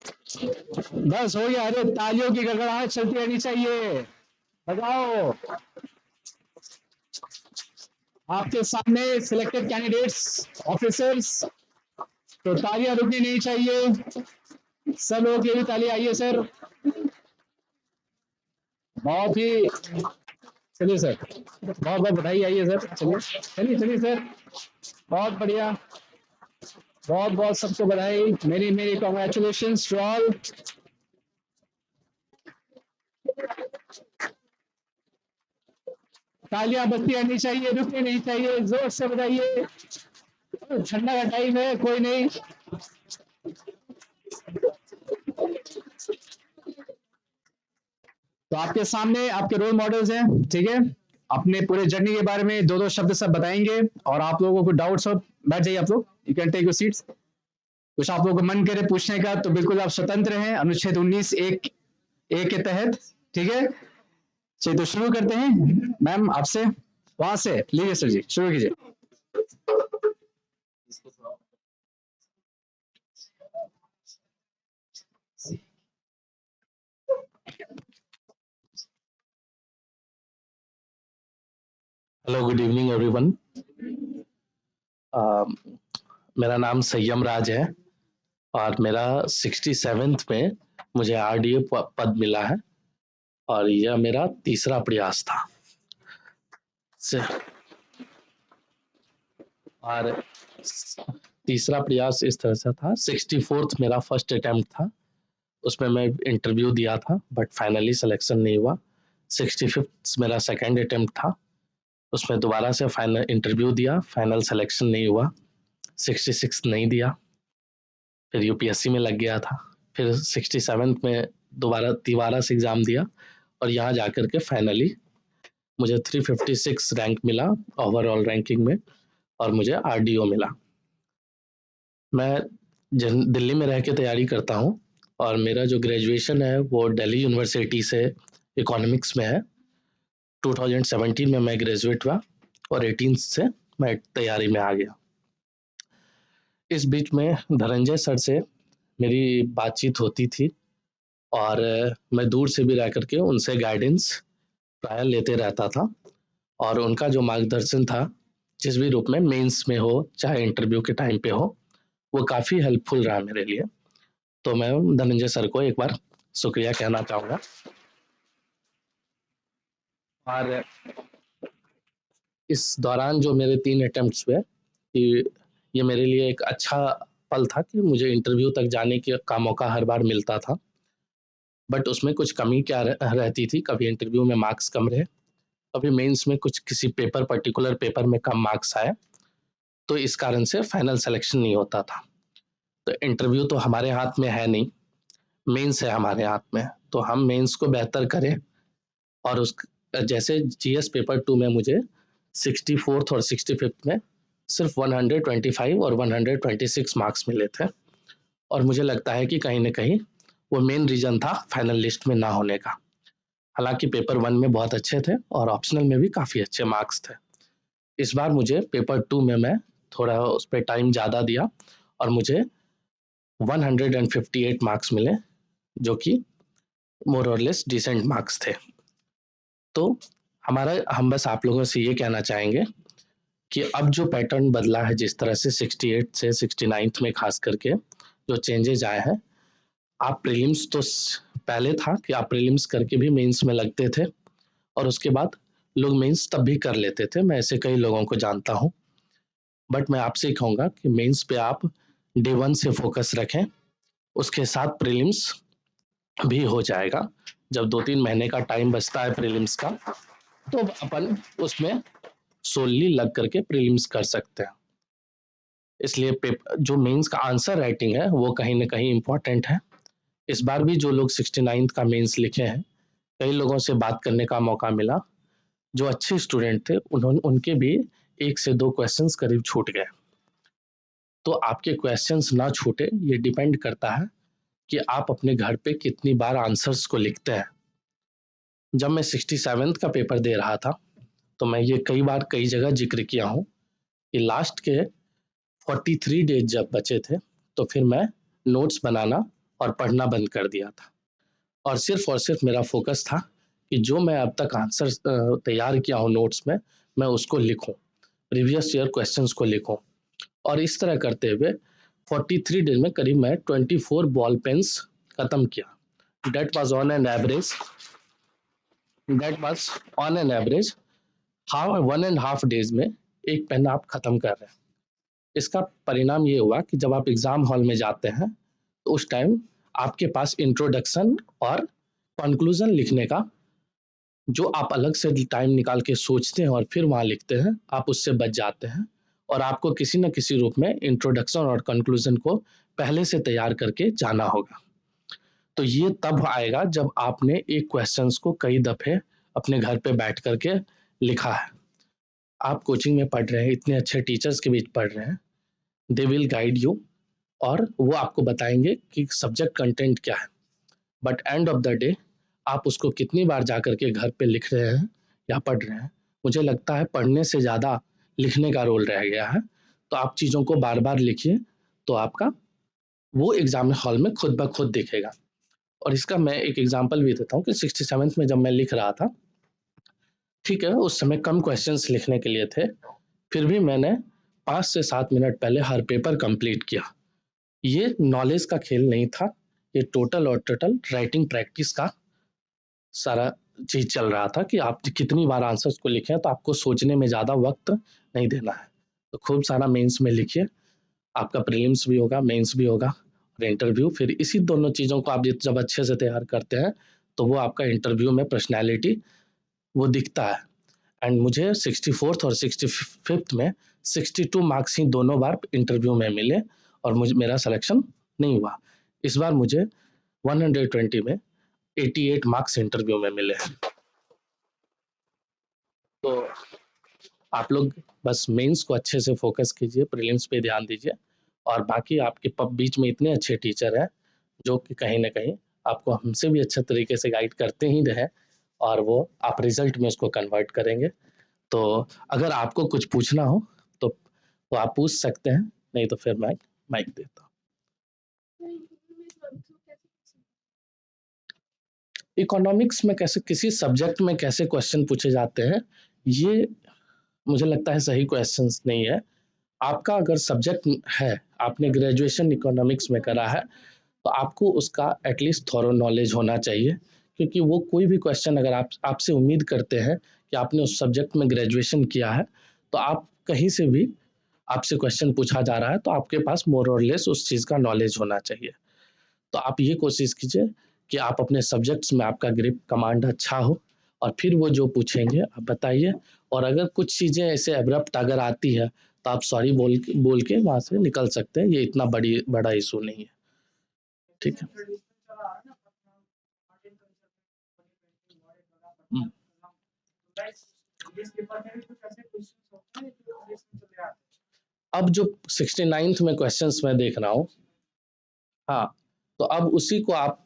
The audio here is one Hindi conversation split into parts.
बस हो गया। अरे तालियों की गड़गड़ाहट चलती रहनी चाहिए। बजाओ। आपके सामने सिलेक्टेड कैंडिडेट्स, ऑफिसर्स, तो तालियां रुकनी नहीं चाहिए। सब लोगों के लिए ताली आइए सर। बहुत ही चलिए सर, बहुत बहुत बधाई। आइए सर, चलिए चलिए चलिए सर, बहुत बढ़िया। बहुत बहुत सबको बधाई। मेरी मेरी कॉन्ग्रेचुलेशंस टू ऑल। तालियां बजती रहनी चाहिए, रुकनी नहीं चाहिए। जोर से बजाइए। ठंडा का टाइम है, कोई नहीं। तो आपके सामने आपके रोल मॉडल्स हैं, ठीक है। अपने पूरे जर्नी के बारे में दो दो शब्द सब बताएंगे, और आप लोगों को डाउट्स हो, बैठ जाइए आप लोग, you can take your seats. कुछ आप लोगों को मन करे पूछने का तो बिल्कुल आप स्वतंत्र हैं, अनुच्छेद 19 एक ए के तहत, ठीक है। चलिए तो शुरू करते हैं। मैम आपसे, वहां से लीजिए सर जी, शुरू कीजिए। Hello, good evening everyone. मेरा नाम संयम राज है और मेरा 67th में मुझे आरडीए पद मिला है और यह मेरा तीसरा प्रयास था। और तीसरा प्रयास इस तरह से था, 64th मेरा फर्स्ट अटेम्प्ट था, उसमें मैं इंटरव्यू दिया था बट फाइनली सिलेक्शन नहीं हुआ। 65th मेरा सेकेंड अटेम्प्ट था, उसमें दोबारा से फाइनल इंटरव्यू दिया, फाइनल सिलेक्शन नहीं हुआ। 66 नहीं दिया, फिर यूपीएससी में लग गया था। फिर 67th में दोबारा से एग्ज़ाम दिया और यहाँ जाकर के फाइनली मुझे 356 रैंक मिला ओवरऑल रैंकिंग में और मुझे आरडीओ मिला। मैं दिल्ली में रह के तैयारी करता हूँ और मेरा जो ग्रेजुएशन है वो दिल्ली यूनिवर्सिटी से इकोनॉमिक्स में है। 2017 में मैं ग्रेजुएट हुआ और 18 से मैं तैयारी में आ गया। इस बीच में धनंजय सर से मेरी बातचीत होती थी और मैं दूर से भी रह करके उनसे गाइडेंस प्राय लेते रहता था और उनका जो मार्गदर्शन था, जिस भी रूप में, मेंस में हो चाहे इंटरव्यू के टाइम पे हो, वो काफ़ी हेल्पफुल रहा मेरे लिए। तो मैं धनंजय सर को एक बार शुक्रिया कहना चाहूँगा। और इस दौरान जो मेरे 3 अटेम्प्ट्स हुए, ये मेरे लिए एक अच्छा पल था कि मुझे इंटरव्यू तक जाने का मौका हर बार मिलता था। बट उसमें कुछ कमी क्या रहती थी, कभी इंटरव्यू में मार्क्स कम रहे, कभी मेंस में कुछ किसी पर्टिकुलर पेपर में कम मार्क्स आए, तो इस कारण से फाइनल सिलेक्शन नहीं होता था। तो इंटरव्यू तो हमारे हाथ में है नहीं, मेंस है हमारे हाथ में, तो हम मेंस को बेहतर करें। और उस जैसे जीएस पेपर 2 में मुझे 64th और 65th में सिर्फ 125 और 126 मार्क्स मिले थे और मुझे लगता है कि कहीं ना कहीं वो मेन रीजन था फाइनल लिस्ट में ना होने का। हालांकि पेपर 1 में बहुत अच्छे थे और ऑप्शनल में भी काफ़ी अच्छे मार्क्स थे। इस बार मुझे पेपर 2 में मैं थोड़ा उस पर टाइम ज़्यादा दिया और मुझे 158 मार्क्स मिले, जो कि मोर और लेस डिसेंट मार्क्स थे। तो हम बस आप लोगों से ये कहना चाहेंगे कि अब जो पैटर्न बदला है, जिस तरह से 68 से 69th में खास करके जो चेंजेज आए हैं, आप प्रीलिम्स तो पहले था कि आप प्रीलिम्स करके भी मेंस में लगते थे और उसके बाद लोग मेंस तब भी कर लेते थे। मैं ऐसे कई लोगों को जानता हूँ। बट मैं आपसे कहूँगा कि मेंस पे आप डे 1 से फोकस रखें, उसके साथ प्रीलिम्स भी हो जाएगा। जब 2-3 महीने का टाइम बचता है प्रीलिम्स का, तो अपन उसमें सोलली लग करके प्रीलिम्स कर सकते हैं। इसलिए जो मेंस का आंसर राइटिंग है वो कहीं ना कहीं इम्पोर्टेंट है। इस बार भी जो लोग 69th का मेंस लिखे हैं, कई लोगों से बात करने का मौका मिला, जो अच्छे स्टूडेंट थे उनके भी 1 से 2 क्वेश्चंस करीब छूट गए। तो आपके क्वेश्चंस ना छूटे, ये डिपेंड करता है कि आप अपने घर पे कितनी बार आंसर्स को लिखते हैं। जब मैं 67th का पेपर दे रहा था, तो मैं ये कई बार कई जगह जिक्र किया हूँ कि लास्ट के 43 डेज जब बचे थे, तो फिर मैं नोट्स बनाना और पढ़ना बंद कर दिया था, और सिर्फ मेरा फोकस था कि जो मैं अब तक आंसर तैयार किया हूँ नोट्स में, मैं उसको लिखूं, प्रीवियस ईयर क्वेश्चंस को लिखूं। और इस तरह करते हुए 43 डेज में करीब मैं 24 बॉल पेन्स खत्म किया। That was on an average half 1.5 days में एक पेन आप खत्म कर रहे हैं। इसका परिणाम ये हुआ कि जब आप एग्जाम हॉल में जाते हैं तो उस टाइम आपके पास इंट्रोडक्शन और कंक्लूजन लिखने का जो आप अलग से टाइम निकाल के सोचते हैं और फिर वहाँ लिखते हैं, आप उससे बच जाते हैं। और आपको किसी न किसी रूप में इंट्रोडक्शन और कंक्लूजन को पहले से तैयार करके जाना होगा। तो ये तब आएगा जब आपने एक क्वेश्चंस को कई दफे अपने घर पे बैठ करके लिखा है। आप कोचिंग में पढ़ रहे हैं, इतने अच्छे टीचर्स के बीच पढ़ रहे हैं, दे विल गाइड यू और वो आपको बताएंगे कि सब्जेक्ट कंटेंट क्या है, but end of the day आप उसको कितनी बार जा करके घर पे लिख रहे हैं या पढ़ रहे हैं, मुझे लगता है पढ़ने से ज़्यादा लिखने का रोल रह गया है। तो आप चीज़ों को बार बार लिखिए तो आपका वो एग्जाम हॉल में खुद ब खुद दिखेगा। और इसका मैं एक एग्जांपल भी देता हूँ कि 67th में जब मैं लिख रहा था, ठीक है, उस समय कम क्वेश्चंस लिखने के लिए थे, फिर भी मैंने 5 से 7 मिनट पहले हर पेपर कंप्लीट किया। ये नॉलेज का खेल नहीं था, ये टोटल राइटिंग प्रैक्टिस का सारा चीज़ चल रहा था कि आप कितनी बार आंसर्स को लिखें तो आपको सोचने में ज़्यादा वक्त नहीं देना है। तो खूब सारा मेंस में लिखिए, आपका प्रीलिम्स भी होगा, मेंस भी होगा और इंटरव्यू। फिर इसी दोनों चीज़ों को आप जब अच्छे से तैयार करते हैं तो वो आपका इंटरव्यू में पर्सनैलिटी वो दिखता है। एंड मुझे 64th और 65th में 62 मार्क्स ही दोनों बार इंटरव्यू में मिले और मेरा सिलेक्शन नहीं हुआ। इस बार मुझे 120 में 88 मार्क्स इंटरव्यू में मिले। तो आप लोग बस मेंस को अच्छे से फोकस कीजिए, प्रीलिम्स पे ध्यान दीजिए, और बाकी आपके बीच में इतने अच्छे टीचर हैं जो कि कहीं ना कहीं आपको हमसे भी अच्छे तरीके से गाइड करते ही रहे और वो आप रिजल्ट में उसको कन्वर्ट करेंगे। तो अगर आपको कुछ पूछना हो तो आप पूछ सकते हैं, नहीं तो फिर मैं माइक देता हूँ। इकोनॉमिक्स में कैसे किसी सब्जेक्ट में कैसे क्वेश्चन पूछे जाते हैं, ये मुझे लगता है सही क्वेश्चंस नहीं है। आपका अगर सब्जेक्ट है, आपने ग्रेजुएशन इकोनॉमिक्स में करा है, तो आपको उसका एटलीस्ट थॉरो नॉलेज होना चाहिए, क्योंकि वो कोई भी क्वेश्चन अगर आपसे उम्मीद करते हैं कि आपने उस सब्जेक्ट में ग्रेजुएशन किया है, तो आप कहीं से भी आपसे क्वेश्चन पूछा जा रहा है तो आपके पास मोर और लेस उस चीज़ का नॉलेज होना चाहिए। तो आप ये कोशिश कीजिए कि आप अपने सब्जेक्ट्स में आपका ग्रिप कमांड अच्छा हो, और फिर वो जो पूछेंगे आप बताइए। और अगर कुछ चीज़ें ऐसे एब्रप्ट अगर आती है तो आप सॉरी बोल के वहाँ से निकल सकते हैं, ये इतना बड़ा इशू नहीं है। ठीक है। अब जो 69th में क्वेश्चंस मैं देख रहा हूँ, हाँ, तो अब उसी को आप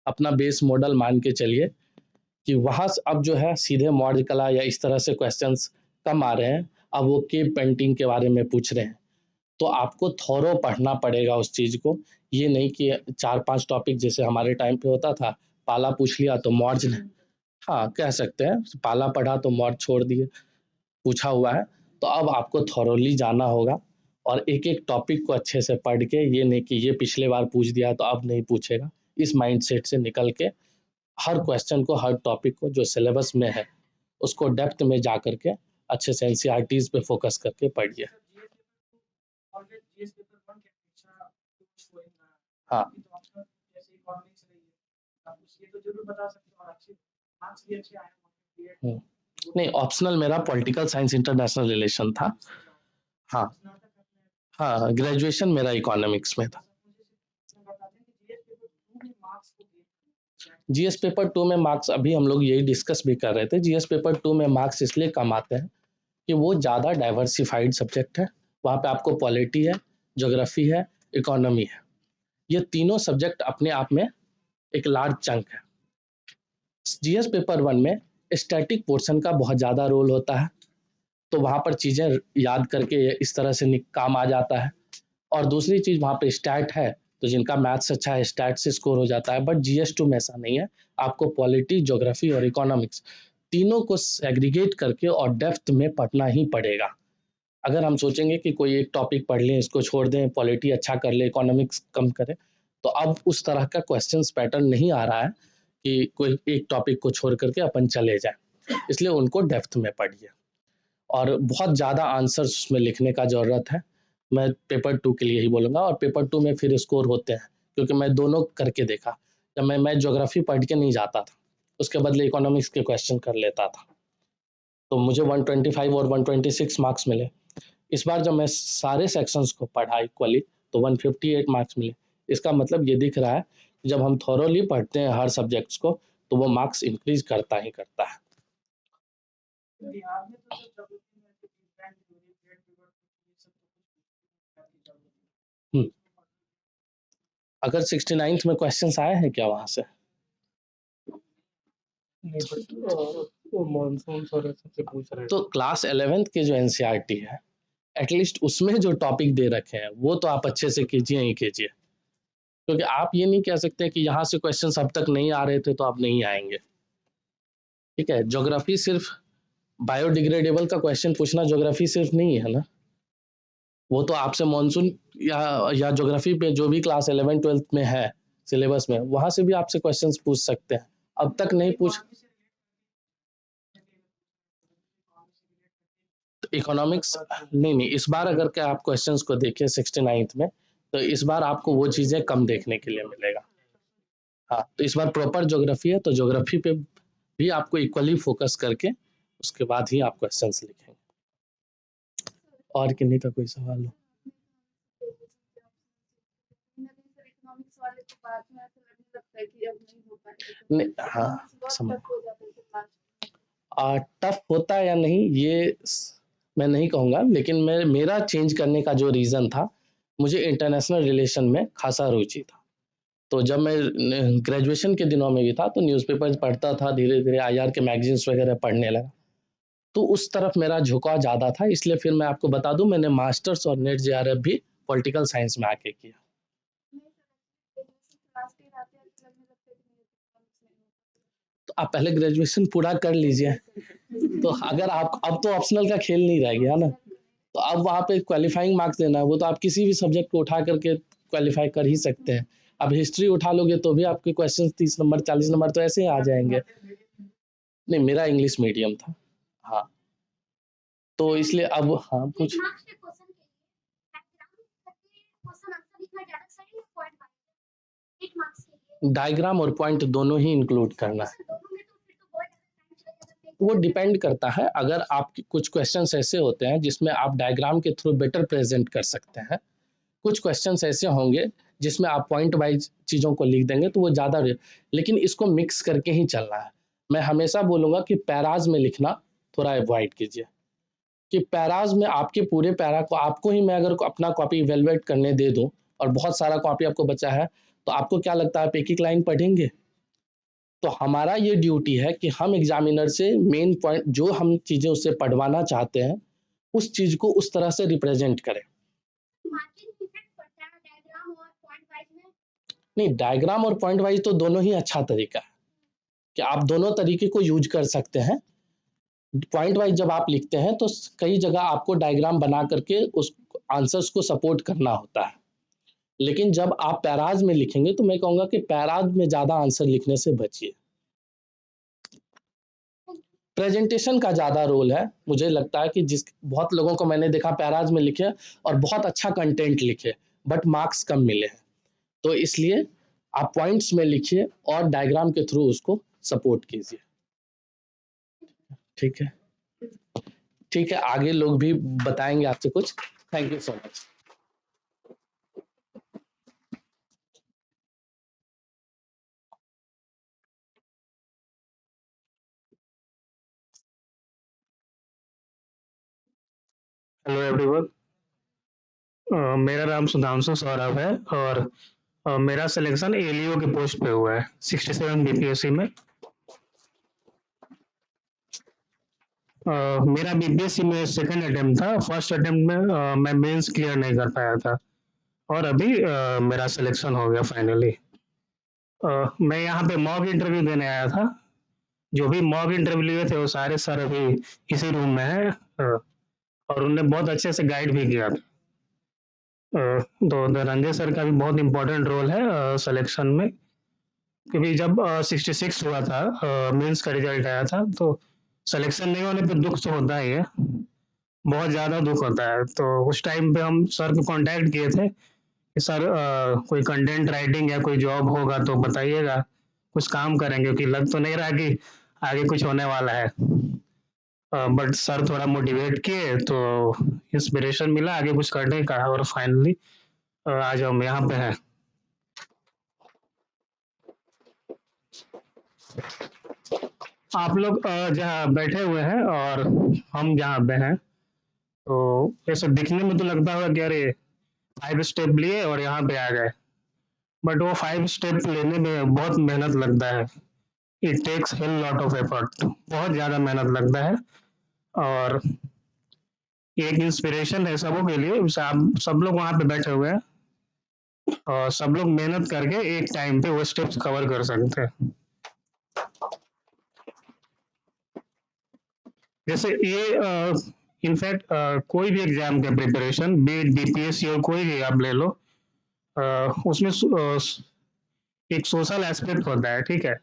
अपना बेस मॉडल मान के चलिए कि वहाँ अब जो है सीधे मौर्य कला या इस तरह से क्वेश्चंस कम आ रहे हैं। अब वो केव पेंटिंग के बारे में पूछ रहे हैं, तो आपको थोरो पढ़ना पड़ेगा उस चीज़ को। ये नहीं कि 4-5 टॉपिक जैसे हमारे टाइम पे होता था, पाला पूछ लिया तो मौर्य ने, हाँ कह सकते हैं पाला पढ़ा तो मौर्य छोड़ दिए, पूछा हुआ है। तो अब आपको थॉरोली जाना होगा और एक एक टॉपिक को अच्छे से पढ़ के, ये नहीं कि ये पिछले बार पूछ दिया तो अब नहीं पूछेगा, इस माइंडसेट से निकल के हर क्वेश्चन को, हर टॉपिक को जो सिलेबस में है उसको डेप्थ में जा करके अच्छे से एनसीईआरटीज पे फोकस करके पढ़िए। हाँ, नहीं ऑप्शनल मेरा पॉलिटिकल साइंस इंटरनेशनल रिलेशन था। हाँ हाँ, ग्रेजुएशन मेरा इकोनॉमिक्स में था। जीएस पेपर 2 में मार्क्स, अभी हम लोग यही डिस्कस भी कर रहे थे, जीएस पेपर 2 में मार्क्स इसलिए कम आते हैं कि वो ज़्यादा डाइवर्सिफाइड सब्जेक्ट है। वहाँ पे आपको पॉलिटी है, ज्योग्राफी है, इकोनॉमी है, ये तीनों सब्जेक्ट अपने आप में एक लार्ज चंक है। जीएस पेपर 1 में स्टैटिक पोर्शन का बहुत ज़्यादा रोल होता है, तो वहाँ पर चीज़ें याद करके इस तरह से काम आ जाता है। और दूसरी चीज़ वहाँ पे स्टैट है तो जिनका मैथ्स अच्छा है स्टैट से स्कोर हो जाता है, बट GS2 में ऐसा नहीं है। आपको पॉलिटी, ज्योग्राफी और इकोनॉमिक्स तीनों को सेग्रीगेट करके और डेप्थ में पढ़ना ही पड़ेगा। अगर हम सोचेंगे कि कोई एक टॉपिक पढ़ लें, इसको छोड़ दें, पॉलिटी अच्छा कर ले, इकोनॉमिक्स कम करें, तो अब उस तरह का क्वेश्चंस पैटर्न नहीं आ रहा है कि कोई एक टॉपिक को छोड़ करके अपन चले जाएं। इसलिए उनको डेप्थ में पढ़िए और बहुत ज़्यादा आंसर्स उसमें लिखने का ज़रूरत है। मैं पेपर 2 के लिए ही बोलूँगा, और पेपर 2 में फिर स्कोर होते हैं, क्योंकि मैं दोनों करके देखा। जब मैं ज्योग्राफी पढ़ के नहीं जाता था, उसके बदले इकोनॉमिक्स के क्वेश्चन कर लेता था, तो मुझे 125 और 126 मार्क्स मिले। इस बार जब मैं सारे सेक्शंस को पढ़ा इक्वली, तो 158 मार्क्स मिले। इसका मतलब ये दिख रहा है कि जब हम थॉरोली पढ़ते हैं हर सब्जेक्ट्स को, तो वो मार्क्स इंक्रीज करता ही करता है। अगर 69th में क्वेश्चंस आए हैं क्या वहां से? तो क्लास 11th के जो NCERT है, एटलीस्ट उसमें जो टॉपिक दे रखे हैं वो तो आप अच्छे से कीजिए ही कीजिए, क्योंकि आप ये नहीं कह सकते कि यहाँ से क्वेश्चंस अब तक नहीं आ रहे थे तो अब नहीं आएंगे। ठीक है, ज्योग्राफी सिर्फ बायोडिग्रेडेबल का क्वेश्चन पूछना ज्योग्राफी सिर्फ नहीं है ना, वो तो आपसे मॉनसून या ज्योग्राफी पे जो भी क्लास 11-12 में है सिलेबस में, वहां से भी आपसे क्वेश्चंस पूछ सकते हैं। अब तक नहीं पूछ, इकोनॉमिक्स नहीं, इस बार अगर क्या आप क्वेश्चंस को देखें 69th में, तो इस बार आपको वो चीजें कम देखने के लिए मिलेगा। हाँ, तो इस बार प्रॉपर ज्योग्राफी है, तो ज्योग्राफी पे भी आपको इक्वली फोकस करके उसके बाद ही आप क्वेश्चंस लिखेंगे। और किन्हीं का कोई सवाल हो? नहीं, हाँ समझ, टफ होता है या नहीं ये मैं नहीं कहूँगा, लेकिन मेरा चेंज करने का जो रीज़न था, मुझे इंटरनेशनल रिलेशन में खासा रुचि था। तो जब मैं ग्रेजुएशन के दिनों में भी था, तो न्यूज़पेपर्स पढ़ता था, धीरे धीरे IR के मैगजीन्स वगैरह पढ़ने लगा, तो उस तरफ मेरा झुकाव ज़्यादा था। इसलिए फिर मैं आपको बता दूं, मैंने मास्टर्स और नेट JRF भी पॉलिटिकल साइंस में आके किया। तो आप पहले ग्रेजुएशन पूरा कर लीजिए, तो अगर आप, अब तो ऑप्शनल का खेल नहीं रह गया ना, तो अब वहाँ पे क्वालिफाइंग मार्क्स देना है, वो तो आप किसी भी सब्जेक्ट को उठा करके क्वालिफाई कर ही सकते हैं। अब हिस्ट्री उठा लोगे तो भी आपके क्वेश्चन 30 नंबर 40 नंबर तो ऐसे ही आ जाएंगे। नहीं, मेरा इंग्लिश मीडियम था। हाँ, तो इसलिए अब हाँ कुछ डायग्राम और पॉइंट दोनों ही इंक्लूड करना है। वो डिपेंड करता है, अगर आपके कुछ क्वेश्चंस ऐसे होते हैं जिसमें आप डायग्राम के थ्रू बेटर प्रेजेंट कर सकते हैं, कुछ क्वेश्चंस ऐसे होंगे जिसमें आप पॉइंट वाइज चीज़ों को लिख देंगे तो वो ज़्यादा, लेकिन इसको मिक्स करके ही चलना है। मैं हमेशा बोलूँगा कि पैराज में लिखना थोड़ा अवॉइड कीजिए, कि पैराज में आपके पूरे पैरा को, आपको ही मैं अगर अपना कॉपी इवेलुएट करने दे दूँ और बहुत सारा कॉपी आपको बचा है, तो आपको क्या लगता है आप एक एक लाइन पढ़ेंगे? तो हमारा ये ड्यूटी है कि हम एग्जामिनर से मेन पॉइंट जो हम चीज़ें उससे पढ़वाना चाहते हैं, उस चीज़ को उस तरह से रिप्रेजेंट करें। नहीं, डायग्राम और पॉइंट वाइज तो दोनों ही अच्छा तरीका है, कि आप दोनों तरीके को यूज कर सकते हैं। पॉइंट वाइज जब आप लिखते हैं तो कई जगह आपको डायग्राम बना करके उस आंसर्स को सपोर्ट करना होता है, लेकिन जब आप पैराज में लिखेंगे तो मैं कहूँगा कि पैराज में ज़्यादा आंसर लिखने से बचिए। प्रेजेंटेशन का ज़्यादा रोल है, मुझे लगता है कि जिस बहुत लोगों को मैंने देखा पैराज में लिखे और बहुत अच्छा कंटेंट लिखे, बट मार्क्स कम मिले हैं। तो इसलिए आप पॉइंट्स में लिखिए और डायग्राम के थ्रू उसको सपोर्ट कीजिए। ठीक है, ठीक है, आगे लोग भी बताएंगे आपसे कुछ। Thank you so much. Hello everyone, मेरा नाम सुधांशु सौरभ है और मेरा सिलेक्शन एलईओ के पोस्ट पे हुआ है 67 बीपीएससी में। मेरा बीपीएससी में सेकंड अटेम्प्ट था, फर्स्ट अटेम्प्ट में मैं मेंस क्लियर नहीं कर पाया था। और अभी मेरा सिलेक्शन हो गया फाइनली। मैं यहाँ पे मॉक इंटरव्यू देने आया था। जो भी मॉक इंटरव्यू लिए थे वो सारे सर अभी इसी रूम में हैं, और उनने बहुत अच्छे से गाइड भी किया था। तो धनंजय सर का भी बहुत इम्पोर्टेंट रोल है सिलेक्शन में, क्योंकि जब 66 हुआ था, मेंस का रिजल्ट आया था, तो सिलेक्शन नहीं होने पे दुख तो होता ही है, बहुत ज़्यादा दुख होता है। तो उस टाइम पे हम सर को कांटेक्ट किए थे कि सर कोई कंटेंट राइटिंग या कोई जॉब होगा तो बताइएगा, कुछ काम करेंगे, क्योंकि लग तो नहीं रहा कि आगे कुछ होने वाला है। बट सर थोड़ा मोटिवेट किए तो इंस्पिरेशन मिला आगे कुछ करने का, और फाइनली आज हम यहाँ पे हैं। आप लोग जहाँ बैठे हुए हैं और हम जहाँ पे हैं, तो ऐसे दिखने में तो लगता होगा कि अरे 5 स्टेप लिए और यहाँ पे आ गए, बट वो 5 स्टेप लेने में बहुत मेहनत लगता है। It takes hell lot of effort, बहुत ज़्यादा मेहनत लगता है। और एक इंस्पिरेशन है सबों के लिए, सब लोग वहाँ पे बैठे हुए हैं और सब लोग मेहनत करके एक टाइम पे वो स्टेप्स कवर कर सकते हैं। जैसे ये इनफैक्ट कोई भी एग्जाम का प्रिपरेशन, बीट बीपीएससी और कोई भी आप ले लो, उसमें एक सोशल एस्पेक्ट होता है, ठीक है।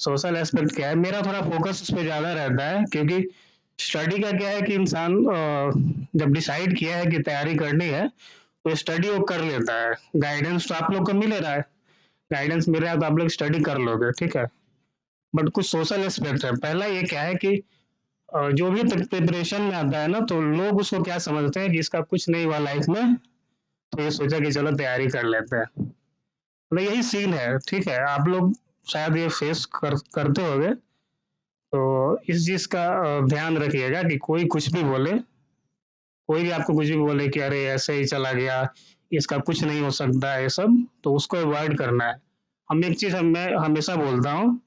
सोशल एस्पेक्ट क्या है, मेरा थोड़ा फोकस उस पर ज़्यादा रहता है, क्योंकि स्टडी का क्या है कि इंसान जब डिसाइड किया है कि तैयारी करनी है तो स्टडी वो कर लेता है। गाइडेंस तो आप लोग को मिल रहा है, गाइडेंस मिल रहा है तो आप लोग स्टडी कर लोगे, ठीक है। बट कुछ सोशल एस्पेक्ट है। पहला ये क्या है कि जो भी प्रिपरेशन में आता है ना, तो लोग उसको क्या समझते हैं कि इसका कुछ नहीं हुआ लाइफ में, तो ये सोचा कि चलो तैयारी कर लेते हैं। मतलब यही सीन है, ठीक है। आप लोग शायद ये फेस करते होगे, तो इस चीज़ का ध्यान रखिएगा कि कोई कुछ भी बोले, कोई भी आपको कुछ भी बोले कि अरे ऐसे ही चला गया, इसका कुछ नहीं हो सकता है, ये सब तो उसको अवॉइड करना है। हम एक चीज़ मैं हमेशा बोलता हूँ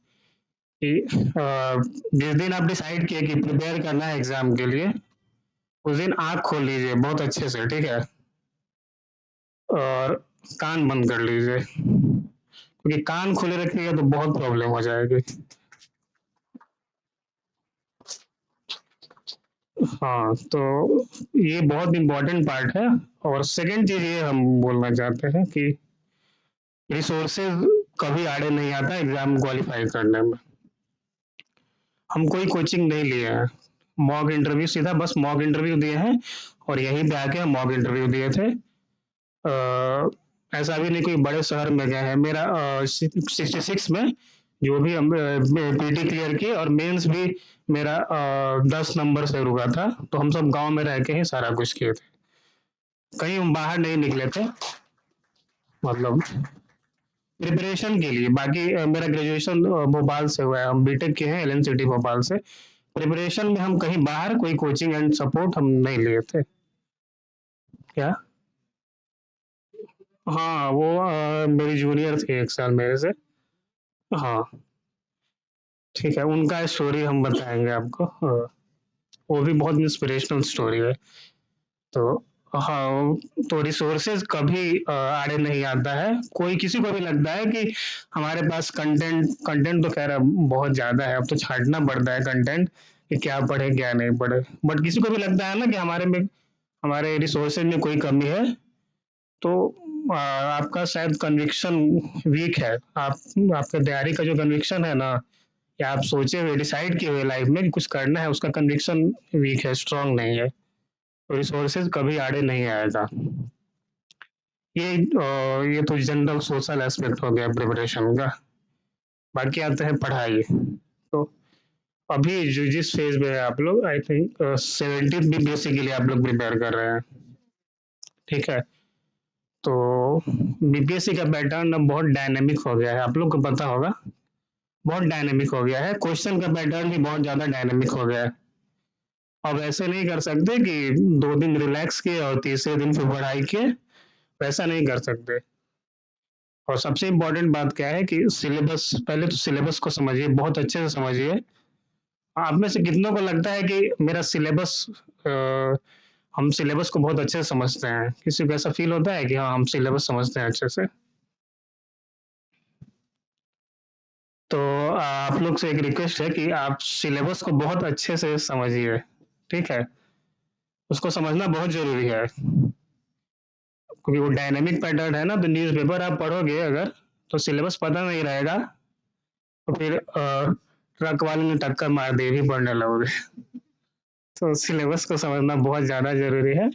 कि जिस दिन आप डिसाइड किए कि प्रिपेयर करना है एग्जाम के लिए, उस दिन आँख खोल लीजिए बहुत अच्छे से, ठीक है, और कान बंद कर लीजिए, क्योंकि कान खुले रखिएगा तो बहुत प्रॉब्लम हो जाएगी। हाँ, तो ये बहुत इम्पोर्टेंट पार्ट है। और सेकंड चीज़ ये हम बोलना चाहते हैं कि रिसोर्सेज कभी आड़े नहीं आता एग्जाम क्वालिफाई करने में। हम कोई कोचिंग नहीं लिए हैं, मॉक इंटरव्यू सीधा बस मॉक इंटरव्यू दिए हैं, और यहीं पे आके हम मॉक इंटरव्यू दिए थे। ऐसा भी नहीं कोई बड़े शहर में गए हैं। मेरा 66 में जो भी हम पीटी क्लियर की, और मेंस भी मेरा 10 नंबर से रुका था, तो हम सब गांव में रह के ही सारा कुछ किए थे, कहीं हम बाहर नहीं निकले थे, मतलब प्रिपरेशन के लिए। बाकी मेरा ग्रेजुएशन भोपाल से हुआ है, हम बीटेक के हैं एलन सिटी भोपाल से। प्रिपरेशन में हम कहीं बाहर कोई कोचिंग एंड सपोर्ट हम नहीं लिए थे। क्या? हाँ, वो मेरी जूनियर थी 1 साल मेरे से। हाँ, ठीक है, उनका स्टोरी हम बताएंगे आपको। वो भी बहुत इंस्पिरेशनल स्टोरी है। तो हाँ, तो रिसोर्सेज कभी आड़े नहीं आता है। कोई किसी को भी लगता है कि हमारे पास कंटेंट कंटेंट तो खैर अब बहुत ज़्यादा है, अब तो छांटना पड़ता है कंटेंट कि क्या पढ़े क्या नहीं पढ़े। बट किसी को भी लगता है ना कि हमारे रिसोर्सेज में कोई कमी है, तो आपका शायद कन्विक्शन वीक है। आपका तैयारी का जो कन्विक्शन है ना, या आप सोचे हुए डिसाइड किए हुए लाइफ में कि कुछ करना है, उसका कन्विक्शन वीक है, स्ट्रांग नहीं है, तो रिसोर्सेज कभी आड़े नहीं आएगा। ये तो जनरल सोशल एस्पेक्ट हो गया प्रिपरेशन का। बाकी आते हैं पढ़ाई। तो अभी जिस फेज में है आप लोग, आई थिंक 70th बीपीएससी के लिए आप लोग प्रिपेयर कर रहे हैं, ठीक है। तो बीपीएससी का पैटर्न अब बहुत डायनेमिक हो गया है, आप लोग को पता होगा, बहुत डायनेमिक हो गया है। क्वेश्चन का पैटर्न भी बहुत ज़्यादा डायनेमिक हो गया है। अब ऐसे नहीं कर सकते कि 2 दिन रिलैक्स किए और तीसरे दिन फिर पढ़ाई किए, वैसा नहीं कर सकते। और सबसे इम्पोर्टेंट बात क्या है कि सिलेबस, पहले तो सिलेबस को समझिए, बहुत अच्छे से समझिए। आप में से कितनों को लगता है कि मेरा सिलेबस हम सिलेबस को बहुत अच्छे से समझते हैं। किसी को ऐसा फील होता है कि हाँ हम सिलेबस समझते हैं अच्छे से? तो आप लोग से एक रिक्वेस्ट है कि आप सिलेबस को बहुत अच्छे से समझिए, ठीक है? उसको समझना बहुत ज़रूरी है, क्योंकि वो डायनामिक पैटर्न है ना, तो न्यूज़पेपर आप पढ़ोगे अगर, तो सिलेबस पता नहीं रहेगा, तो फिर ट्रक वाले ने टक्कर मार दी भी पढ़ने लगोगे। तो सिलेबस को समझना बहुत ज़्यादा ज़रूरी है।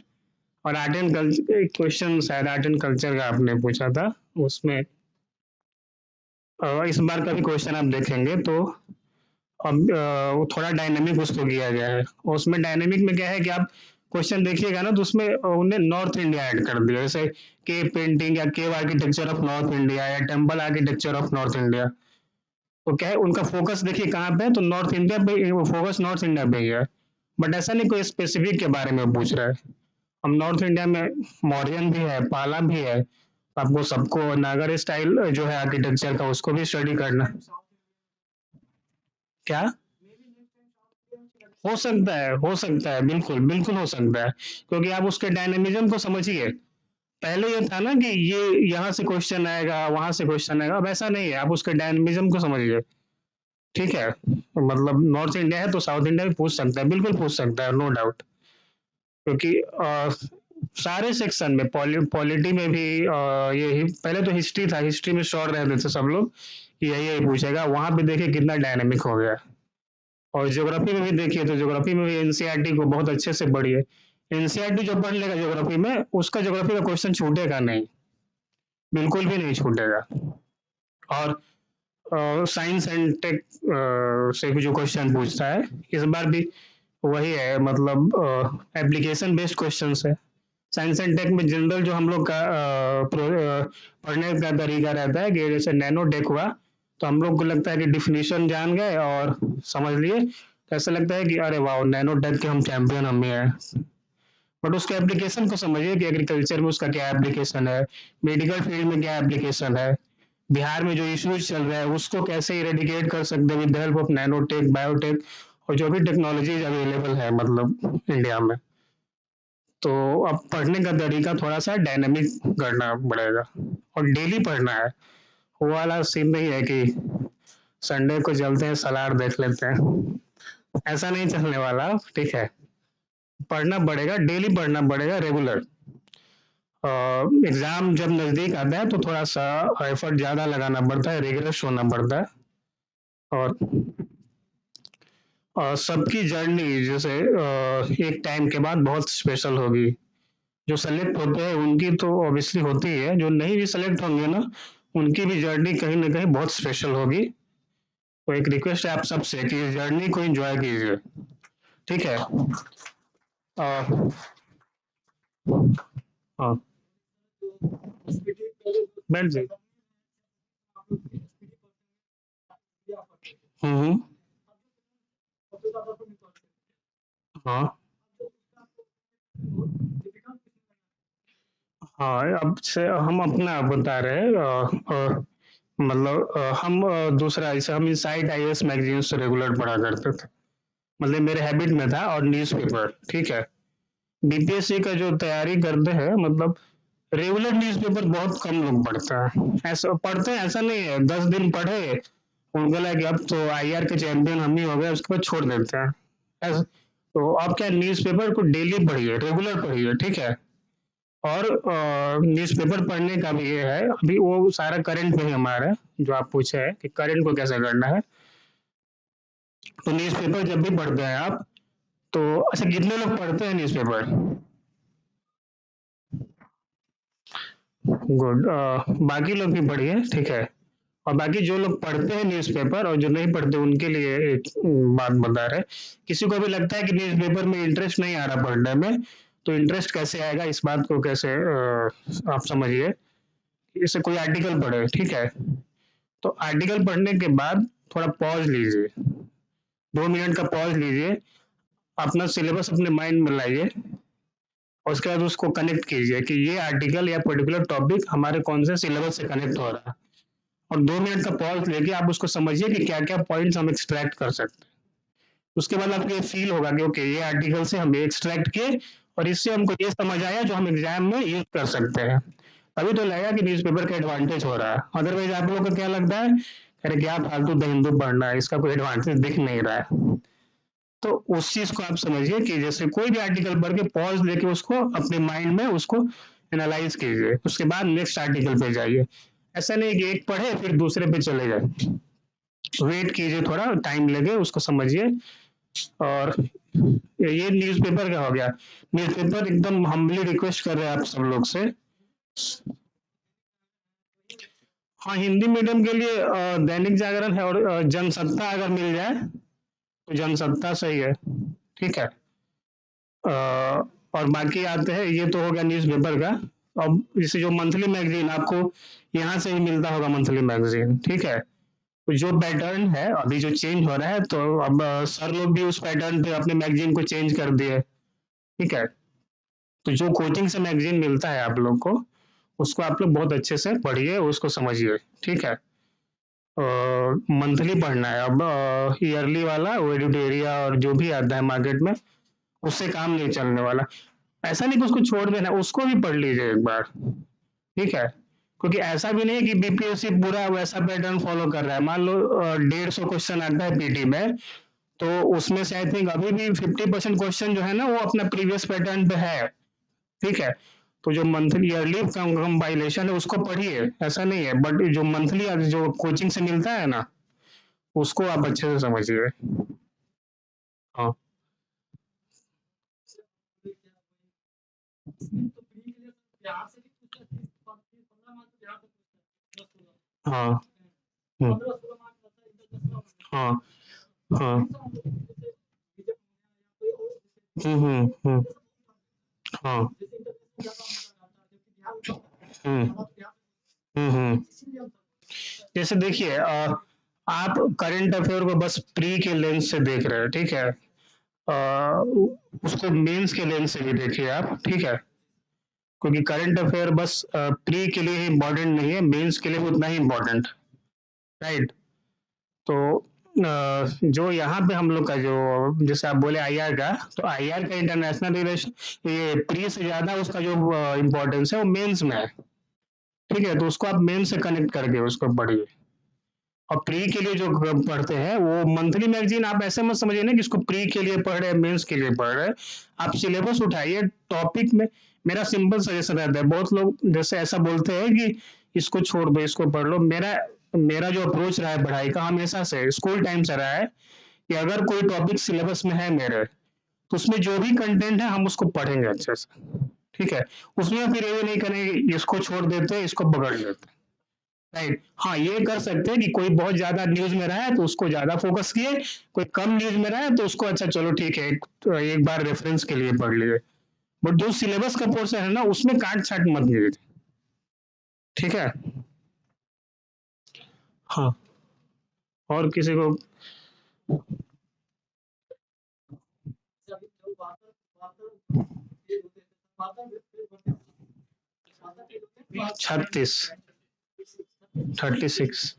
और आर्ट एंड कल्चर, एक क्वेश्चन शायद आर्ट एंड कल्चर का आपने पूछा था, उसमें इस बार का भी क्वेश्चन आप देखेंगे तो अब वो थोड़ा डायनेमिक उसको किया गया है। और उसमें डायनेमिक में क्या है कि आप क्वेश्चन देखिएगा ना, तो उसमें उन्हें नॉर्थ इंडिया ऐड कर दिया, जैसे केव पेंटिंग या केव आर्किटेक्चर ऑफ नॉर्थ इंडिया या temple architecture of north India. तो क्या है, उनका फोकस देखिए कहाँ पे है, तो नॉर्थ इंडिया पे, फोकस नॉर्थ इंडिया पे ही है। बट ऐसा नहीं कोई स्पेसिफिक के बारे में पूछ रहा है। हम नॉर्थ इंडिया में मौर्यन भी है, पाला भी है, आपको सबको नागर स्टाइल जो है आर्किटेक्चर का उसको भी स्टडी करना। क्या हो सकता है, बिल्कुल बिल्कुल हो सकता है, क्योंकि आप उसके डायनेमिज्म को समझिए। पहले ये था ना कि ये यहाँ से क्वेश्चन आएगा, वहां से क्वेश्चन आएगा, अब ऐसा नहीं है, आप उसके डायनेमिज्म को समझिए, ठीक है? मतलब नॉर्थ इंडिया है तो साउथ इंडिया भी पूछ सकता है, बिल्कुल पूछ सकता है, नो डाउट। क्योंकि सारे सेक्शन में पॉलिटी में भी यही, पहले तो हिस्ट्री था, हिस्ट्री में श्योर रहते थे सब लोग कि यही पूछेगा, वहां पे देखिए कितना डायनेमिक हो गया। और ज्योग्राफी में भी देखिए, तो ज्योग्राफी में भी एनसीईआरटी को बहुत अच्छे से पढ़िए। एनसीईआरटी जो पढ़ लेगा ज्योग्राफी में, उसका ज्योग्राफी का क्वेश्चन छूटेगा नहीं, बिल्कुल भी नहीं छूटेगा। और साइंस एंड टेक से जो क्वेश्चन पूछता है इस बार भी वही है, मतलब एप्लीकेशन बेस्ड क्वेश्चन है। साइंस एंड टेक में जनरल जो हम लोग का पढ़ने का तरीका रहता है कि जैसे नैनो टेक हुआ, तो हम लोग को लगता है कि डिफिनीशन जान गए और समझ लिए, तो ऐसा लगता है कि अरे वाह, नैनो टेक के हम चैंपियन हम ही हैं। बट उसके एप्लीकेशन को समझिए कि एग्रीकल्चर में उसका क्या एप्लीकेशन है, मेडिकल फील्ड में क्या एप्लीकेशन है, बिहार में जो इश्यूज चल रहा है उसको कैसे इरेडिकेट कर सकते हैं with the help of nanotech, biotech और जो भी टेक्नोलॉजीज अवेलेबल है मतलब इंडिया में। तो अब पढ़ने का तरीका थोड़ा सा डायनामिक करना पड़ेगा और डेली पढ़ना है। वो वाला सीन नहीं है कि संडे को चलते हैं सलाड देख लेते हैं, ऐसा नहीं चलने वाला, ठीक है? पढ़ना पड़ेगा, डेली पढ़ना पड़ेगा, रेगुलर। एग्जाम जब नजदीक आता है तो थोड़ा सा एफर्ट ज्यादा लगाना पड़ता है, रिगरस होना पड़ता है। और सबकी जर्नी जैसे एक टाइम के बाद बहुत स्पेशल होगी। जो सेलेक्ट होते हैं उनकी तो ऑब्वियसली होती है, जो नहीं भी सेलेक्ट होंगे ना, उनकी भी जर्नी कहीं ना कहीं बहुत स्पेशल होगी। तो एक रिक्वेस्ट है आप सबसे कि इस जर्नी को एंजॉय कीजिए, ठीक है? अ, हाँ, बैठ जाइए। हम्म, हाँ हाँ, अब से हम अपना बता रहे हैं, मतलब हम दूसरा, जैसे हम इनसाइट आईएएस मैगजीन से रेगुलर पढ़ा करते थे, मतलब मेरे हैबिट में था, और न्यूज़पेपर, ठीक है? बीपीएससी का जो तैयारी करते हैं, मतलब रेगुलर न्यूज़पेपर बहुत कम लोग पढ़ते हैं। ऐसा पढ़ते हैं, ऐसा नहीं है 10 दिन पढ़े, उनको लगा कि अब तो आईआर के चैंपियन हम ही हो गए, उसके बाद छोड़ देते हैं। तो आप क्या, न्यूज़पेपर को डेली पढ़िए, रेगुलर पढ़िए, ठीक है? और न्यूज़पेपर पढ़ने का भी ये है, अभी वो सारा करंट में ही हमारा है, जो आप पूछे है कि करंट को कैसे करना है। तो न्यूज़पेपर जब भी पढ़ते हैं आप, तो अच्छा कितने लोग पढ़ते हैं न्यूज़पेपर? गुड। बाकी लोग भी पढ़िए, ठीक है? और बाकी जो लोग पढ़ते हैं न्यूज़पेपर और जो नहीं पढ़ते उनके लिए एक बात बता रहे, किसी को भी लगता है कि न्यूज़पेपर में इंटरेस्ट नहीं आ रहा पढ़ने में, तो इंटरेस्ट कैसे आएगा, इस बात को कैसे आप समझिए। जैसे कोई आर्टिकल पढ़े, ठीक है? तो आर्टिकल पढ़ने के बाद थोड़ा पॉज लीजिए, 2 मिनट का पॉज लीजिए, अपना सिलेबस अपने माइंड में लाइए, और उसके बाद उसको कनेक्ट कीजिए कि ये आर्टिकल या पर्टिकुलर टॉपिक हमारे कौन से सिलेबस से कनेक्ट हो रहा है। और 2 मिनट का पॉज लेके आप उसको समझिए कि क्या क्या पॉइंट्स हम एक्सट्रैक्ट कर सकते हैं। उसके बाद आपको ये फील होगा कि ओके, ये आर्टिकल से हम ये एक्सट्रैक्ट किए और इससे हमको ये समझ आया जो हम एग्जाम में यूज कर सकते हैं। तभी तो लगेगा कि न्यूज़पेपर का एडवांटेज हो रहा है। अदरवाइज आप लोगों को क्या लगता है, अरे क्या फालतू द हिंदू पढ़ना है, इसका कोई एडवांटेज दिख नहीं रहा है। तो उस चीज को आप समझिए कि जैसे कोई भी आर्टिकल पढ़ के पॉज लेके उसको अपने माइंड में उसको एनालाइज कीजिए, उसके बाद नेक्स्ट आर्टिकल पे जाइए। ऐसा नहीं कि एक पढ़े फिर दूसरे पे चले जाए, वेट कीजिए, थोड़ा टाइम लगे, उसको समझिए। और ये न्यूज़पेपर का हो गया। न्यूज़पेपर एकदम हम्बली रिक्वेस्ट कर रहे हैं आप सब लोग से। हाँ, हिंदी मीडियम के लिए दैनिक जागरण है, और जनसत्ता अगर मिल जाए तो जनसत्ता सही है, ठीक है। और बाकी आते हैं, ये तो हो गया न्यूज़पेपर का। अब जैसे जो मंथली मैगजीन आपको यहाँ से ही मिलता होगा, मंथली मैगजीन, ठीक है। तो जो पैटर्न है अभी जो चेंज हो रहा है, तो अब सर लोग भी उस पैटर्न पे अपने मैगजीन को चेंज कर दिए, ठीक है। तो जो कोचिंग से मैगजीन मिलता है आप लोग को, उसको आप लोग बहुत अच्छे से पढ़िए, उसको समझिए, ठीक है। मंथली पढ़ना है, अब ईयरली वाला वो एडिटोरिया और जो भी आता है मार्केट में, उससे काम नहीं चलने वाला। ऐसा नहीं कि उसको छोड़ देना, उसको भी पढ़ लीजिए एक बार, ठीक है। क्योंकि ऐसा भी नहीं है कि बीपीएससी पूरा वैसा पैटर्न फॉलो कर रहा है। मान लो 150 क्वेश्चन आता है पीटी में, तो उसमें से आई थिंक अभी भी 50% क्वेश्चन जो है ना वो अपना प्रीवियस पैटर्न पे है, ठीक है। तो जो मंथली ईयरली कंपाइलेशन है उसको पढ़िए, ऐसा नहीं है। बट जो मंथली जो कोचिंग से मिलता है ना, उसको आप अच्छे से समझिए। हाँ हाँ। हम्म, हाँ हाँ। हम्म। हाँ। हम्म जैसे देखिए, आप करंट अफेयर को बस प्री के लेंस से देख रहे हैं, ठीक है। उसको मेंस के लेंस से भी देखिए आप, ठीक है। क्योंकि करंट अफेयर बस प्री के लिए ही इम्पोर्टेंट नहीं है, मेंस के लिए भी उतना ही इम्पोर्टेंट, राइट। तो जो यहाँ पे हम लोग का जो जैसे आप बोले आईआर का, तो आईआर का इंटरनेशनल रिलेशन ये प्री से ज्यादा उसका जो इम्पोर्टेंस है वो मेंस में है, ठीक है। तो उसको आप मेंस से कनेक्ट करके उसको पढ़िए। और प्री के लिए जो पढ़ते हैं वो मंथली मैगजीन आप ऐसे मत समझिए ना कि इसको प्री के लिए पढ़ रहे हैं, मेंस के लिए पढ़ रहे हैं। आप सिलेबस उठाइए, टॉपिक में। मेरा सिंपल सजेशन रहता है, बहुत लोग जैसे ऐसा बोलते हैं कि इसको छोड़ दो, इसको पढ़ लो। मेरा मेरा जो अप्रोच रहा है पढ़ाई का हमेशा से स्कूल टाइम से रहा है कि अगर कोई टॉपिक सिलेबस में है मेरे, तो उसमें जो भी कंटेंट है हम उसको पढ़ेंगे अच्छे से, ठीक है। उसमें फिर ये नहीं करेंगे इसको छोड़ देते इसको पकड़ लेते, राइट। हाँ, ये कर सकते हैं कि कोई बहुत ज्यादा न्यूज में रहा है तो उसको ज्यादा फोकस किए, कोई कम न्यूज में रहा है तो उसको अच्छा चलो ठीक है एक बार रेफरेंस के लिए पढ़ लिए। बट जो सिलेबस का पोर्शन है ना उसमें काट छाट मत कीजिए, ठीक है। हाँ, और किसी को 36 36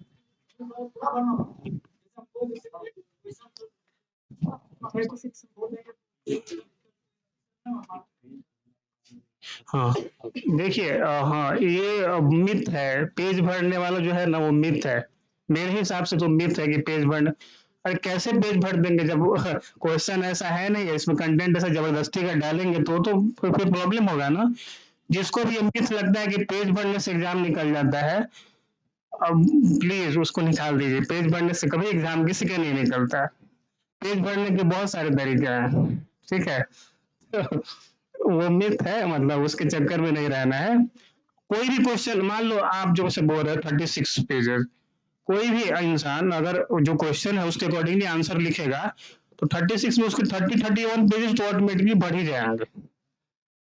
हाँ, देखिए हाँ, ये मिथ है, पेज भरने वाला जो है ना वो मिथ है। मेरे हिसाब से तो मिथ है कि पेज भरना। अरे कैसे पेज भर देंगे जब क्वेश्चन ऐसा है नहीं है, इसमें कंटेंट ऐसा जबरदस्ती का डालेंगे तो फिर प्रॉब्लम होगा ना। जिसको भी ये मिथ लगता है कि पेज भरने से एग्जाम निकल जाता है, अब प्लीज उसको निकाल दीजिए। पेज भरने से कभी एग्जाम किसी का नहीं निकलता। पेज भरने के बहुत सारे तरीके हैं, ठीक है। वो मिथ है, मतलब उसके चक्कर में नहीं रहना है। कोई भी क्वेश्चन मान लो आप जो से बोल रहे हैं 36 पेजेस, कोई भी इंसान अगर जो क्वेश्चन है उसके अकॉर्डिंगली आंसर लिखेगा, तो 36 में उसके 31 पेजेस तो ऑटोमेटिकली बढ़ ही जाएंगे,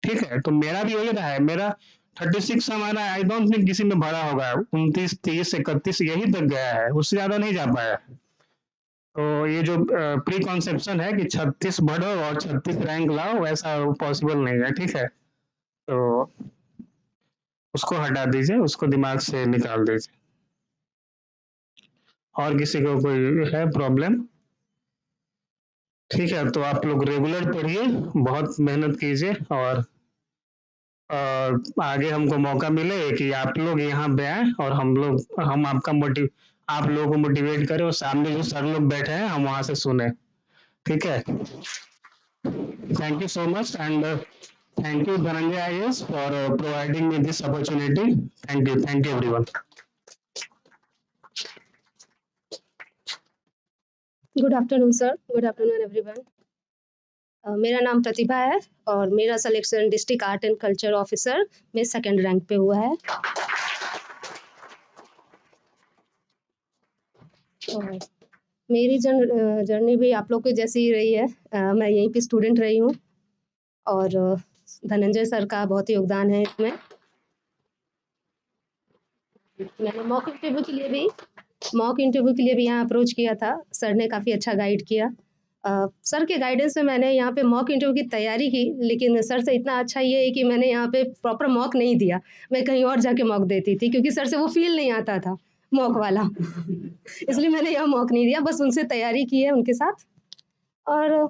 ठीक है। तो मेरा भी वही रहा है, मेरा 36 हमारा आई डोंट थिंक किसी में भरा होगा, 29 30 31 यही तक गया है, उससे ज्यादा नहीं जा पाया। तो ये जो प्री कॉन्सेप्शन है कि 36 बढ़ो और 36 रैंक लाओ, वैसा पॉसिबल नहीं है, ठीक है। तो उसको हटा दीजिए, उसको दिमाग से निकाल दीजिए। और किसी को कोई है प्रॉब्लम? ठीक है, तो आप लोग रेगुलर पढ़िए, बहुत मेहनत कीजिए और आगे हमको मौका मिले कि आप लोग यहाँ पे आए और हम आप लोगों को मोटिवेट करें और सामने जो सर लोग बैठे हैं हम वहाँ से सुने। ठीक है, thank you so much and thank you Dhananjay IAS for providing me this opportunity. Thank you everyone. Good afternoon sir, good afternoon everyone. मेरा नाम प्रतिभा है और मेरा selection district art and culture officer में सेकंड रैंक पे हुआ है। और मेरी जर्नी भी आप लोग की जैसी ही रही है। मैं यहीं पे स्टूडेंट रही हूँ और धनंजय सर का बहुत ही योगदान है इसमें। मैंने मॉक इंटरव्यू के लिए भी यहाँ अप्रोच किया था, सर ने काफ़ी अच्छा गाइड किया। सर के गाइडेंस में मैंने यहाँ पे मॉक इंटरव्यू की तैयारी की, लेकिन सर से इतना अच्छा ये है कि मैंने यहाँ पे प्रॉपर मॉक नहीं दिया, मैं कहीं और जाके मॉक देती थी क्योंकि सर से वो फील नहीं आता था मॉक वाला इसलिए मैंने यहाँ मॉक नहीं दिया, बस उनसे तैयारी की है उनके साथ। और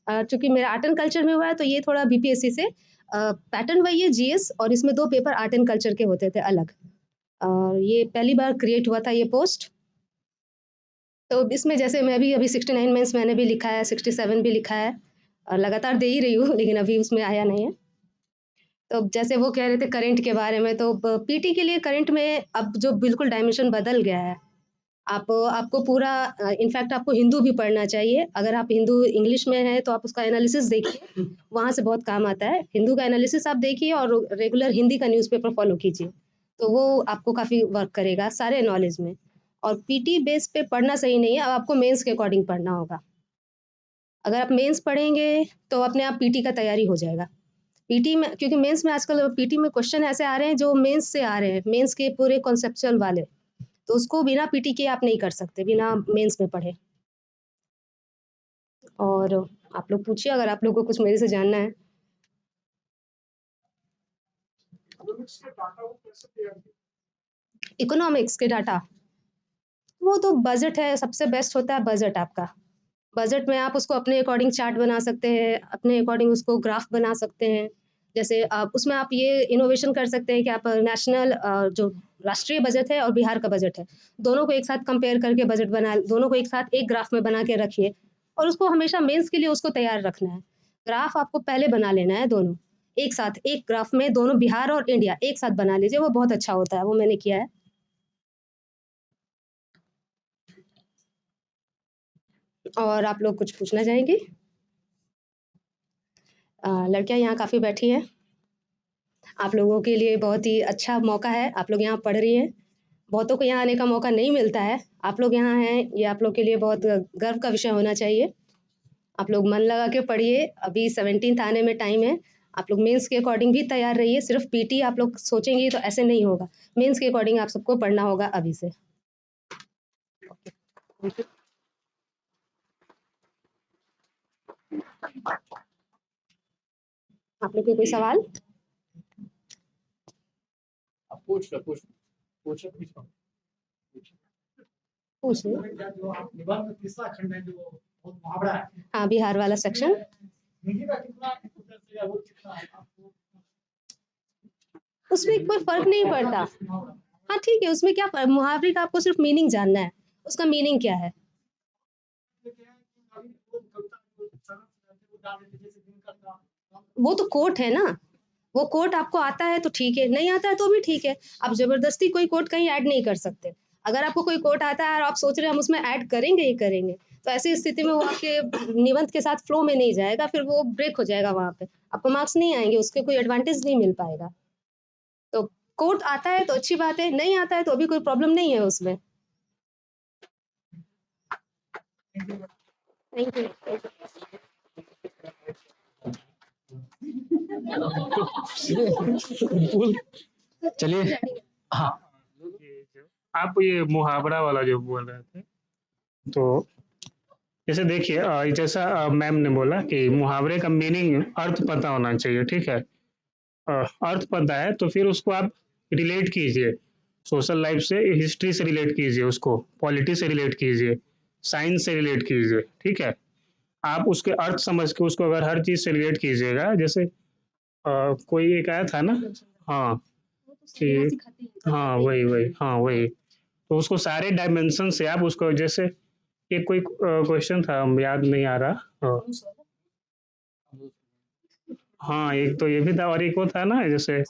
चूँकि मेरा आर्ट एंड कल्चर में हुआ है तो ये थोड़ा बीपीएससी से पैटर्न वही है जीएस, और इसमें 2 पेपर आर्ट एंड कल्चर के होते थे अलग। ये पहली बार क्रिएट हुआ था ये पोस्ट। तो इसमें जैसे मैं भी अभी 69 मेंस मैंने भी लिखा है, 67 भी लिखा है और लगातार दे ही रही हूँ, लेकिन अभी उसमें आया नहीं है। तो जैसे वो कह रहे थे करंट के बारे में, तो पीटी के लिए करंट में अब जो बिल्कुल डायमेंशन बदल गया है। आपको पूरा इनफैक्ट आपको हिंदू भी पढ़ना चाहिए। अगर आप हिंदू इंग्लिश में हैं तो आप उसका एनालिसिस देखिए, वहाँ से बहुत काम आता है। हिंदू का एनालिसिस आप देखिए और रेगुलर हिंदी का न्यूज़पेपर फॉलो कीजिए, तो वो आपको काफ़ी वर्क करेगा सारे नॉलेज में। और पीटी बेस पे पढ़ना सही नहीं है, अब आपको मेंस के अकॉर्डिंग पढ़ना होगा। अगर आप मेंस पढ़ेंगे तो अपने आप पीटी का तैयारी हो जाएगा। पीटी में, क्योंकि मेंस में आजकल पीटी में क्वेश्चन ऐसे आ रहे हैं जो मेंस से आ रहे हैं, मेंस के पूरे कॉन्सेप्चुअल वाले, तो उसको बिना पीटी के आप नहीं कर सकते, बिना मेंस में पढ़े। और आप लोग पूछिए अगर आप लोग को कुछ मेरे से जानना है। इकोनॉमिक्स के डाटा, वो तो बजट है, सबसे बेस्ट होता है बजट आपका। बजट में आप उसको अपने अकॉर्डिंग चार्ट बना सकते हैं, अपने अकॉर्डिंग उसको ग्राफ बना सकते हैं। जैसे आप उसमें आप ये इनोवेशन कर सकते हैं कि आप नेशनल जो राष्ट्रीय बजट है और बिहार का बजट है, दोनों को एक साथ कंपेयर करके बजट बना, दोनों को एक साथ एक ग्राफ में बना के रखिए और उसको हमेशा मेंस के लिए उसको तैयार रखना है। ग्राफ आपको पहले बना लेना है, दोनों एक साथ एक ग्राफ में दोनों बिहार और इंडिया एक साथ बना लीजिए, वो बहुत अच्छा होता है, वो मैंने किया है। और आप लोग कुछ पूछना चाहेंगे? लड़कियां यहाँ काफ़ी बैठी हैं, आप लोगों के लिए बहुत ही अच्छा मौका है, आप लोग यहाँ पढ़ रही हैं। बहुतों को यहाँ आने का मौका नहीं मिलता है, आप लोग यहाँ हैं, ये आप लोग के लिए बहुत गर्व का विषय होना चाहिए। आप लोग मन लगा के पढ़िए, अभी 17th आने में टाइम है। आप लोग मेंस के अकॉर्डिंग भी तैयार रहिए, सिर्फ पीटी आप लोग सोचेंगे तो ऐसे नहीं होगा, मेंस के अकॉर्डिंग आप सबको पढ़ना होगा अभी से। आप लोग के कोई सवाल? पूछ लो। पूछिए। निबंध तीसरा खंड है जो बहुत मुहावरा है, हाँ, बिहार वाला सेक्शन। हिंदी का कितना वो कितना आपको उसमें कोई फर्क नहीं पड़ता। हाँ ठीक है, उसमें क्या मुहावरे का आपको सिर्फ मीनिंग जानना है, उसका मीनिंग क्या है। वो तो कोट है ना, वो कोट आपको आता है तो ठीक है, नहीं आता है तो भी ठीक है। आप जबरदस्ती कोई कोट कहीं ऐड नहीं कर सकते। अगर आपको कोई कोट आता है और आप सोच रहे हैं हम उसमें ऐड करेंगे ही करेंगे, तो ऐसी स्थिति में वो आपके निबंध के साथ फ्लो में नहीं जाएगा, फिर वो ब्रेक हो जाएगा, वहाँ पे आपको मार्क्स नहीं आएंगे, उसके कोई एडवांटेज नहीं मिल पाएगा। तो कोट आता है तो अच्छी बात है, नहीं आता है तो अभी कोई प्रॉब्लम नहीं है उसमें। Thank you. चलिए। हाँ, आप ये मुहावरा वाला जो बोल रहे थे, तो जैसे देखिए जैसा मैम ने बोला कि मुहावरे का मीनिंग अर्थ पता होना चाहिए, ठीक है। अर्थ पता है तो फिर उसको आप रिलेट कीजिए सोशल लाइफ से, हिस्ट्री से रिलेट कीजिए, उसको पॉलिटी से रिलेट कीजिए, साइंस से रिलेट कीजिए, ठीक है। आप उसके अर्थ समझ के उसको अगर हर चीज़ से रिलेट कीजिएगा, जैसे कोई एक आया था ना, हाँ, कि हाँ, वही। तो उसको सारे डायमेंशन से आप उसको जैसे एक कोई क्वेश्चन था, याद नहीं आ रहा। हाँ, एक तो ये भी था और एक वो था ना, जैसे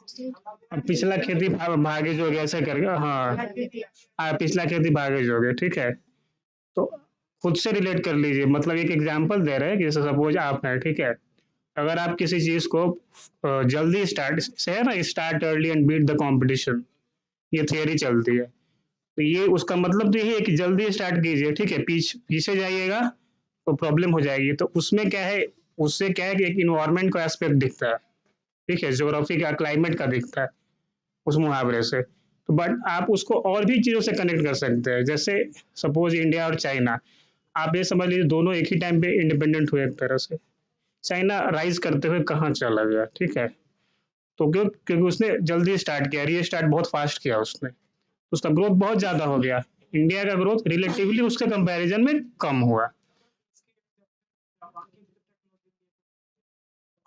पिछला खेती भागे जोगे ऐसे करके, हाँ, पिछला खेती भागे जोगे, ठीक है। तो खुद से रिलेट कर लीजिए, मतलब एक एग्जांपल दे रहे हैं कि जैसे सपोज आप हैं, ठीक है। अगर आप किसी चीज़ को जल्दी स्टार्ट से है ना, start early and beat the competition, ये थियरी चलती है। तो ये उसका मतलब तो यही है कि जल्दी स्टार्ट कीजिए, ठीक है, पीछे जाइएगा तो प्रॉब्लम हो जाएगी। तो उसमें क्या है, उससे क्या है कि एक इन्वायरमेंट का एस्पेक्ट दिखता है, ठीक है, ज्योग्राफी का, क्लाइमेट का दिखता है उस मुहावरे से। तो बट आप उसको और भी चीज़ों से कनेक्ट कर सकते हैं, जैसे सपोज इंडिया और चाइना, आप ये समझ लीजिए दोनों एक ही टाइम पे इंडिपेंडेंट हुए एक तरह से। चाइना राइज करते हुए कहाँ चला गया, ठीक है। तो क्योंकि उसने जल्दी स्टार्ट किया, रीस्टार्ट बहुत फास्ट किया उसने, उसका ग्रोथ बहुत ज़्यादा हो गया। इंडिया का ग्रोथ रिलेटिवली उसके कंपैरिजन में कम हुआ।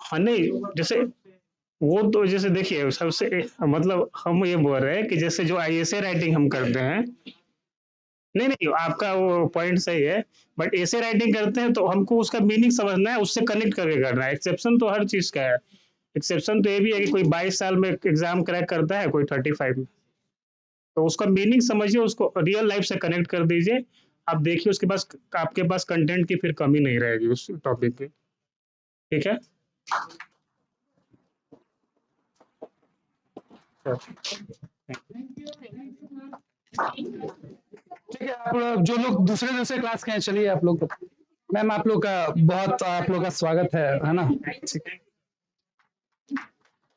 हाँ, नहीं, जैसे वो तो जैसे देखिए सबसे मतलब हम ये बोल रहे हैं कि जैसे जो ऐसे राइटिंग हम करते हैं, नहीं नहीं, आपका वो पॉइंट सही है, बट ऐसे राइटिंग करते हैं तो हमको उसका मीनिंग समझना है, उससे कनेक्ट करके करना है। एक्सेप्शन तो हर चीज़ का है। एक्सेप्शन तो ये भी है कि कोई 22 साल में एग्जाम क्रैक करता है, कोई 35 में। तो उसका मीनिंग समझिए, उसको रियल लाइफ से कनेक्ट कर दीजिए। आप देखिए उसके पास, आपके पास कंटेंट की फिर कमी नहीं रहेगी उस टॉपिक की, ठीक है। ठीक है, आप लोग जो लोग दूसरे दूसरे क्लास के हैं, चलिए आप लोग, मैम आप लोग का बहुत, आप लोग का स्वागत है ना। ठीक है।